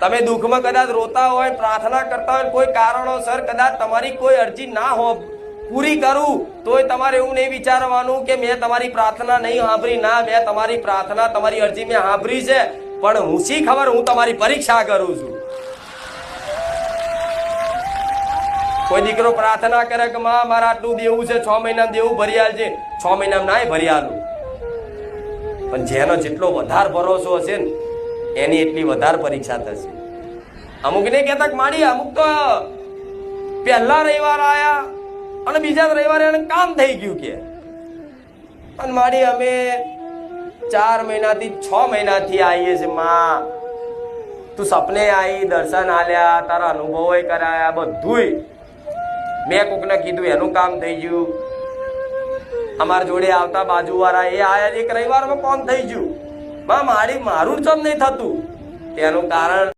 તમે દુઃખમાં કદાચ રોતા હોય, પ્રાર્થના કરતા હોય, કોઈ કારણોસર કદાચ તમારી કોઈ અરજી ના હો પૂરી કરું, તોય તમારે એવું નહીં વિચારવાનું કે મેં તમારી પ્રાર્થના નહીં સાંભળી. ના, મેં તમારી પ્રાર્થના, તમારી અરજી મેં સાંભળી છે, પણ હું શી ખબર, હું તમારી પરીક્ષા કરું છું. કોઈ દીકરો પ્રાર્થના કરે કે માં મારે આટલું દેવું છે, 6 મહિનામાં દેવું ભરી આલજે. 6 મહિનામાં નાય ભરી આલું, પણ જેનો જેટલો વધારે ભરોસો હશે ને એની એટલી વધારે પરીક્ષા થશે. અમુક ને કહેતા કે માડી અમુક તો પહેલા રવિવાર આયા અને બીજા રવિવારે એને કામ થઈ ગયું કે, પણ માડી અમે 4 મહિનાથી 6 મહિનાથી આવીએ છીએ માં, તું સપને આવી, દર્શન આલ્યા, તારા અનુભવો કરાયા, બધુંય મેં કોકને કીધું એનું કામ થઈ ગયું. અમારા જોડે આવતા બાજુવાળા એ આયા, એક રવિવારમાં કોમ થઈ ગયું. માં મારું જ નહીં થતું. તેનું કારણ